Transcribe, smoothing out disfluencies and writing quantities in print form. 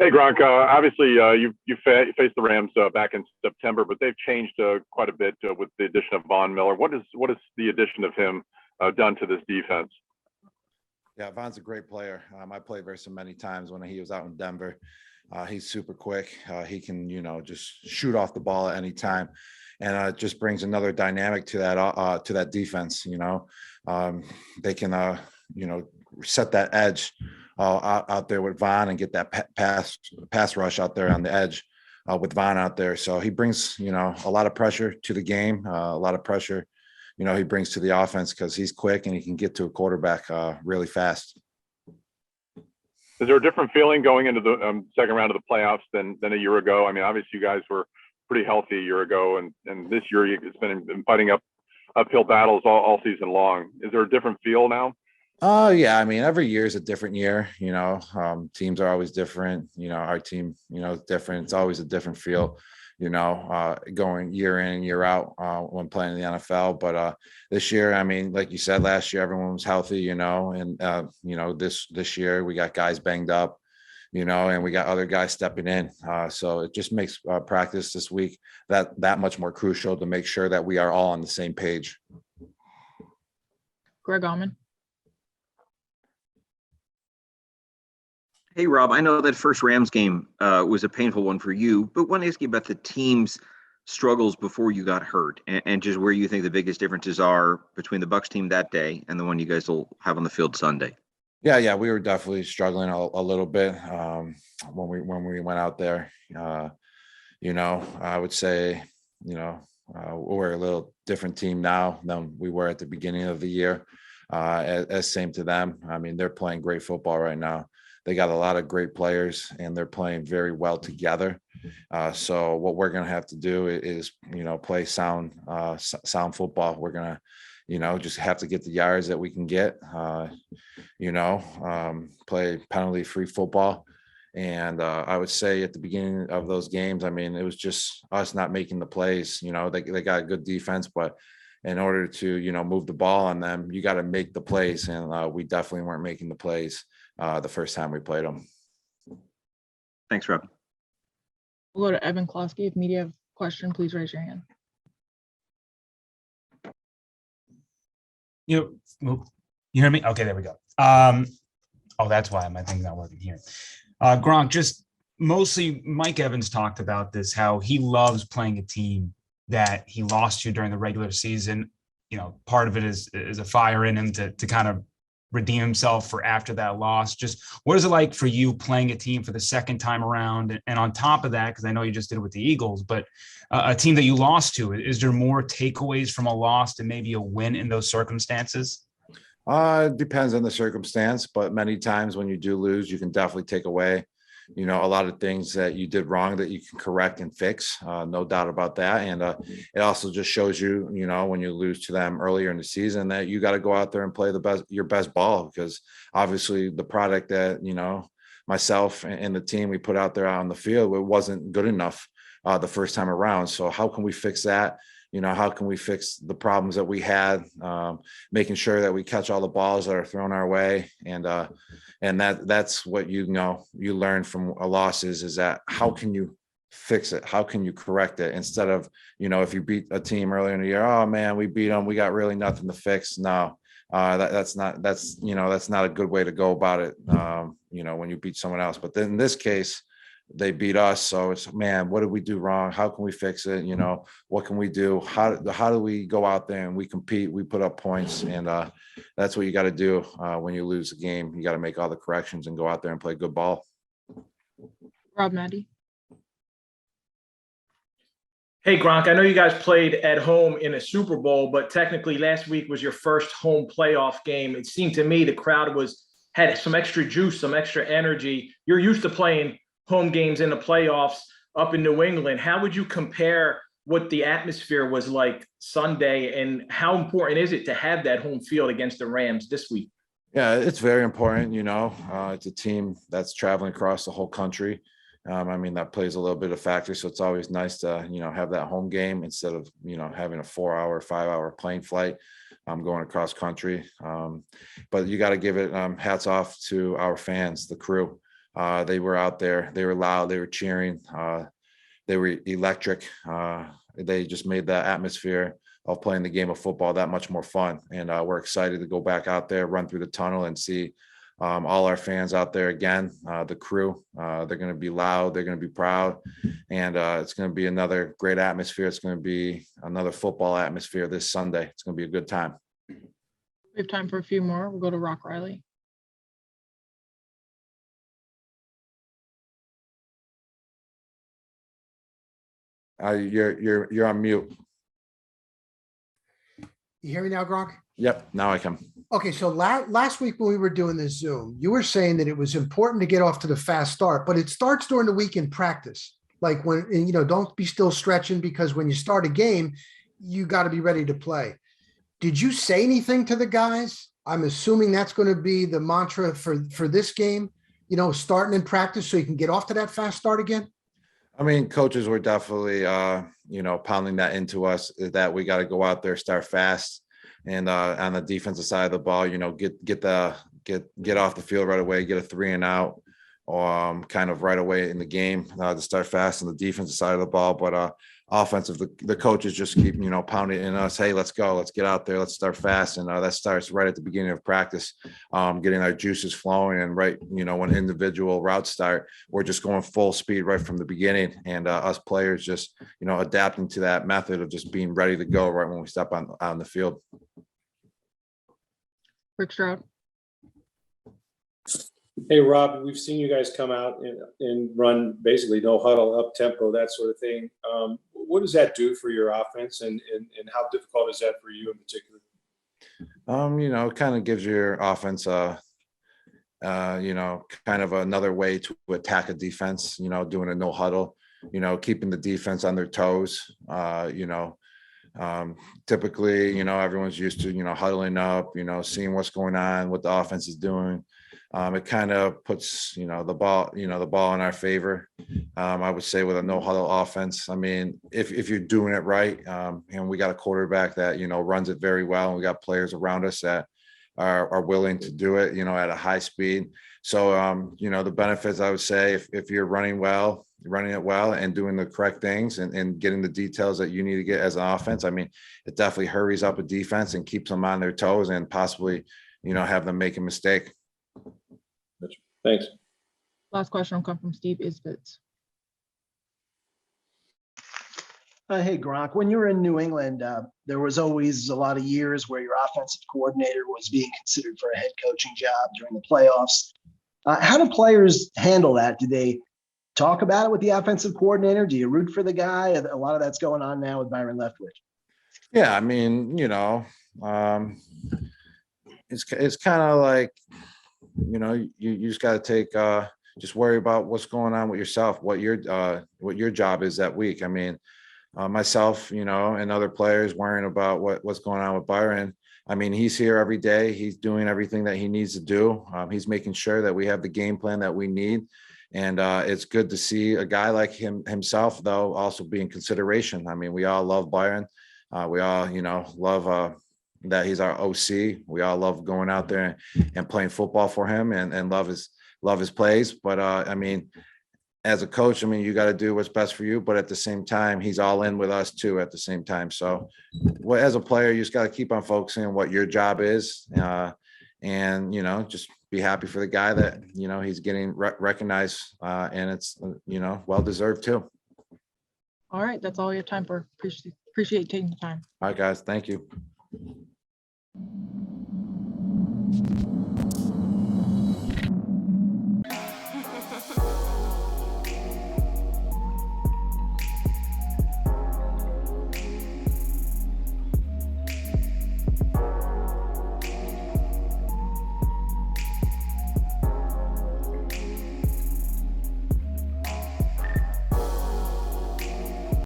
Hey Gronk, obviously faced the Rams back in September, but they've changed quite a bit with the addition of Von Miller. What is the addition of him done to this defense? Yeah, Von's a great player. I played versus him many times when he was out in Denver. He's super quick. He can, just shoot off the ball at any time, and it just brings another dynamic to that defense. They can, set that edge out there with Von and get that pass rush out there on the edge with Von out there. So he brings, a lot of pressure to the game, a lot of pressure. He brings to the offense because he's quick and he can get to a quarterback really fast. Is there a different feeling going into the second round of the playoffs than a year ago? I mean, obviously you guys were pretty healthy a year ago, and this year it's been fighting uphill battles all season long. Is there a different feel now? Yeah. I mean, every year is a different year. Teams are always different. Our team, is different. It's always a different feel. Going year in and year out when playing in the NFL. But this year, I mean, like you said, last year everyone was healthy, and this year we got guys banged up, and we got other guys stepping in. So it just makes practice this week that much more crucial to make sure that we are all on the same page. Greg Allman. Hey, Rob, I know that first Rams game was a painful one for you, but I want to ask you about the team's struggles before you got hurt and just where you think the biggest differences are between the Bucs team that day and the one you guys will have on the field Sunday. Yeah, we were definitely struggling a little bit when we went out there. I would say, we're a little different team now than we were at the beginning of the year. As same to them. I mean, they're playing great football right now. They got a lot of great players and they're playing very well together. So what we're going to have to do is, play sound football. We're going to, just have to get the yards that we can get, play penalty free football. And I would say at the beginning of those games, I mean, it was just us not making the plays. They got a good defense, but in order to, move the ball on them, you got to make the plays. And we definitely weren't making the plays the first time we played them. Thanks, Rob. We'll go to Evan Klosky. If media have a question, please raise your hand. You hear me? Okay, there we go. That's why my thing's not working here. Gronk, just mostly Mike Evans talked about this, how he loves playing a team that he lost to during the regular season. Part of it is a fire in him to kind of redeem himself for after that loss. Just what is it like for you playing a team for the second time around? And on top of that, because I know you just did it with the Eagles, but a team that you lost to, is there more takeaways from a loss than maybe a win in those circumstances? It depends on the circumstance, but many times when you do lose, you can definitely take away, a lot of things that you did wrong that you can correct and fix. No doubt about that. And it also just shows you, when you lose to them earlier in the season, that you got to go out there and play your best ball, because obviously the product that, myself and the team we put out there on the field, it wasn't good enough the first time around. So how can we fix that? How can we fix the problems that we had, making sure that we catch all the balls that are thrown our way. And that's what, you learn from a loss is that how can you fix it? How can you correct it? Instead of, if you beat a team earlier in the year, oh man, we beat them, we got really nothing to fix. No, that's not a good way to go about it. When you beat someone else, but then in this case, they beat us. So it's, man, what did we do wrong? How can we fix it? What can we do? How do we go out there and we compete, we put up points, and that's what you got to do when you lose a game. You got to make all the corrections and go out there and play good ball. Rob Maddie. Hey, Gronk, I know you guys played at home in a Super Bowl, but technically last week was your first home playoff game. It seemed to me the crowd had some extra juice, some extra energy. You're used to playing home games in the playoffs up in New England. How would you compare what the atmosphere was like Sunday, and how important is it to have that home field against the Rams this week? Yeah, it's very important. It's a team that's traveling across the whole country. That plays a little bit of factor. So it's always nice to, have that home game instead of, having a 4-hour, 5-hour plane flight. Going across country. But you got to give it hats off to our fans, the crew. They were out there. They were loud. They were cheering. They were electric. They just made the atmosphere of playing the game of football that much more fun. And we're excited to go back out there, run through the tunnel, and see all our fans out there again. The crew, they're going to be loud. They're going to be proud. And it's going to be another great atmosphere. It's going to be another football atmosphere this Sunday. It's going to be a good time. We have time for a few more. We'll go to Rock Riley. You're on mute. You hear me now, Gronk? Yep, now I can. Okay, so last week when we were doing this Zoom, you were saying that it was important to get off to the fast start, but it starts during the week in practice. Like when, you know, don't be still stretching, because when you start a game, you got to be ready to play. Did you say anything to the guys? I'm assuming that's going to be the mantra for this game, you know, starting in practice so you can get off to that fast start again? I mean, coaches were definitely, you know, pounding that into us, that we got to go out there, start fast, and on the defensive side of the ball, you know, get off the field right away, get a 3 and out, kind of right away in the game, to start fast on the defensive side of the ball. But offensive, the coaches just keep, you know, pounding in us. Hey, let's go, let's get out there, let's start fast, and that starts right at the beginning of practice, getting our juices flowing. And right, you know, when individual routes start, we're just going full speed right from the beginning, and us players just, you know, adapting to that method of just being ready to go right when we step on the field. Rick Stroud. Hey, Rob, we've seen you guys come out and run basically no huddle, up tempo, that sort of thing. What does that do for your offense, and how difficult is that for you in particular? You know, it kind of gives your offense you know, kind of another way to attack a defense, you know, doing a no huddle, you know, keeping the defense on their toes. You know, typically, you know, everyone's used to, you know, huddling up, you know, seeing what's going on, what the offense is doing. It kind of puts, you know, the ball in our favor. I would say with a no huddle offense. I mean, if you're doing it right, and we got a quarterback that, you know, runs it very well, and we got players around us that are willing to do it, you know, at a high speed. So, you know, the benefits, I would say, if you're running it well and doing the correct things, and getting the details that you need to get as an offense, I mean, it definitely hurries up a defense and keeps them on their toes, and possibly, you know, have them make a mistake. Thanks. Last question will come from Steve Isbitz. Hey, Gronk, when you were in New England, there was always a lot of years where your offensive coordinator was being considered for a head coaching job during the playoffs. How do players handle that? Do they talk about it with the offensive coordinator? Do you root for the guy? A lot of that's going on now with Byron Leftwich. Yeah, I mean, you know, it's kind of like, you know, you just got to take, just worry about what's going on with yourself, what your job is that week. I mean, myself, you know, and other players worrying about what's going on with Byron. I mean, he's here every day. He's doing everything that he needs to do. He's making sure that we have the game plan that we need. And it's good to see a guy like himself, though, also be in consideration. I mean, we all love Byron. We all, you know, love that he's our OC. We all love going out there and playing football for him, and love his plays. But I mean, as a coach, I mean, you got to do what's best for you, but at the same time, he's all in with us too at the same time. So as a player, you just got to keep on focusing on what your job is, and, you know, just be happy for the guy that, you know, he's getting recognized, and it's, you know, well-deserved too. All right, that's all we have time for. Appreciate you taking the time. All right, guys. Thank you.